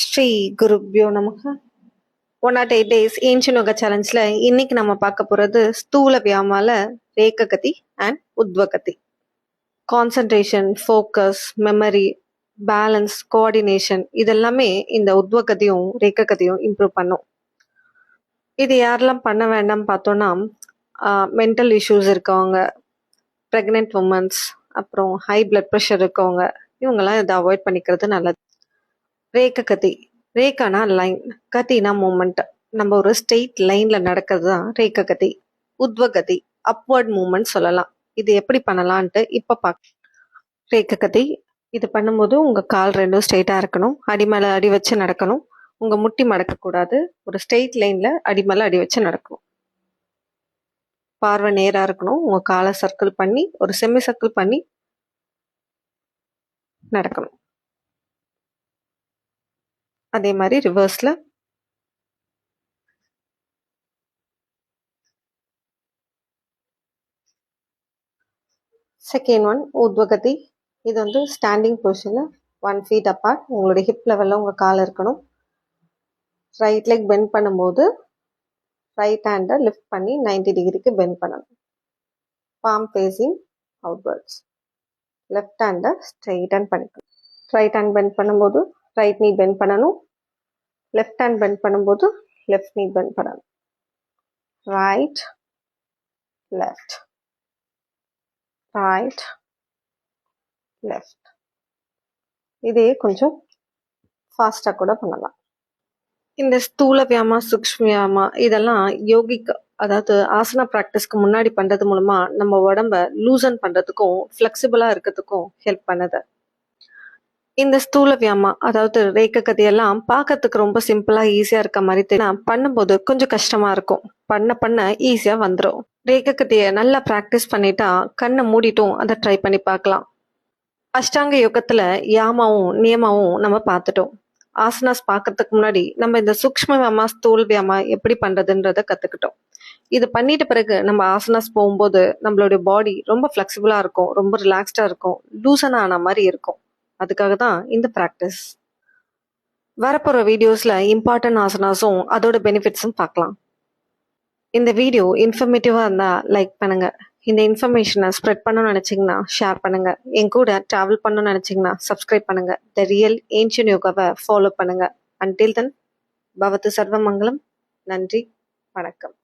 ஸ்ரீ குருப்யோ நமக. 108 days ancient yoga சேலஞ்சில் இன்னைக்கு நம்ம பார்க்க போகிறது ஸ்தூல வியாமால ரேக்ககதி அண்ட் உத்வகதி. Concentration, focus, memory, balance, coordination இதெல்லாமே இந்த உத்வகதியும் ரேக்ககதியும் இம்ப்ரூவ் பண்ணும். இது யாரெல்லாம் பண்ண வேண்டாம் பார்த்தோன்னா, மென்டல் இஷ்யூஸ் இருக்கவங்க, ப்ரெக்னென்ட் உமன்ஸ், அப்புறம் ஹை பிளட் ப்ரெஷர் இருக்கவங்க, இவங்கெல்லாம் இதை அவாய்ட் பண்ணிக்கிறது நல்லது. ரேக்ககதி, ரேக்கானா லைன், கதினா மூமெண்ட். நம்ம ஒரு ஸ்ட்ரெயிட் லைன்ல நடக்கிறது தான் ரேக்ககதி. உத்வகதி அப்வர்ட் மூமெண்ட் சொல்லலாம். இது எப்படி பண்ணலான்ட்டு இப்போ பார்க்க. ரேக்ககதி இது பண்ணும்போது உங்கள் கால் ரெண்டும் ஸ்ட்ரெயிட்டாக இருக்கணும். அடி மேலே அடி வச்சு நடக்கணும். உங்கள் முட்டி மடக்கக்கூடாது. ஒரு ஸ்ட்ரெயிட் லைனில் அடி மேலே அடி வச்சு நடக்கணும். பார்வை நேராக இருக்கணும். உங்கள் காலை சர்க்கிள் பண்ணி ஒரு செமி சர்க்கிள் பண்ணி நடக்கணும். அதே மாதிரி ரிவர்ஸில் செகண்ட் ஒன் உத்வகதி. இது வந்து ஸ்டாண்டிங் பொசிஷனில் 1 feet அப்பார்ட், உங்களுடைய ஹிப் லெவலில் உங்கள் கால் இருக்கணும். ரைட் லெக் பெண்ட் பண்ணும்போது ரைட் ஹேண்டை லிஃப்ட் பண்ணி 90 டிகிரிக்கு பெண்ட் பண்ணணும். Palm facing outwards. லெஃப்ட் ஹேண்டை ஸ்ட்ரெயிட் ஹேண்ட் பண்ணிக்கணும். ரைட் ஹேண்ட் பெண்ட் பண்ணும்போது ரைட் நீ பெண்ட் பண்ணணும். லெஃப்ட் ஹேண்ட் பெண்ட் பண்ணும்போது லெஃப்ட் நீ பெண்ட் பண்ணணும். Right left, right left. இதே கொஞ்சம் ஃபாஸ்ட்டாக கூட பண்ணலாம். இந்த ஸ்தூல வியாமா, சூக்ஷ்ம வியாமா இதெல்லாம் யோகிக், அதாவது ஆசனா ப்ராக்டிஸ்க்கு முன்னாடி பண்ணுறது மூலமாக நம்ம உடம்ப லூசன் பண்ணுறதுக்கும் ஃப்ளெக்சிபிளாக இருக்கிறதுக்கும் ஹெல்ப் பண்ணுது. இந்த ஸ்தூல வியாமா, அதாவது ரேக்ககதியெல்லாம் பார்க்கறதுக்கு ரொம்ப சிம்பிளாக ஈஸியாக இருக்க மாதிரி தெரியும். பண்ணும்போது கொஞ்சம் கஷ்டமாக இருக்கும். பண்ண ஈஸியாக வந்துடும். ரேக்ககதியை நல்லா ப்ராக்டிஸ் பண்ணிட்டா கண்ணை மூடிட்டும் அதை ட்ரை பண்ணி பார்க்கலாம். அஷ்டாங்க யோகத்தில் யாமாவும் நியமாவும் நம்ம பார்த்துட்டோம். ஆசனாஸ் பார்க்கறதுக்கு முன்னாடி நம்ம இந்த சூக்ஷ்ம வியாமா, ஸ்தூல வியாமா எப்படி பண்ணுறதுன்றதை கற்றுக்கிட்டோம். இது பண்ணிட்ட பிறகு நம்ம ஆசனாஸ் போகும்போது நம்மளுடைய பாடி ரொம்ப ஃப்ளெக்சிபிளாக இருக்கும், ரொம்ப ரிலாக்ஸ்டாக இருக்கும், லூசனாக ஆன மாதிரி இருக்கும். அதுக்காக தான் இந்த ப்ராக்டிஸ். வரப்போகிற வீடியோஸில் இம்பார்ட்டன்ட் ஆசனாஸும் அதோட பெனிஃபிட்ஸும் பார்க்கலாம். இந்த வீடியோ இன்ஃபர்மேட்டிவாக இருந்தால் லைக் பண்ணுங்கள். இந்த இன்ஃபர்மேஷனை ஸ்ப்ரெட் பண்ணணும்னு நினச்சிங்கன்னா ஷேர் பண்ணுங்கள். என் கூட ட்ராவல் பண்ணணும்னு நினச்சிங்கன்னா சப்ஸ்கிரைப் பண்ணுங்கள். த ரியல் ஏன்ஷியன் யோகாவை ஃபாலோ பண்ணுங்கள். அன்டில் தென் பவத்து சர்வமங்கலம். நன்றி, வணக்கம்.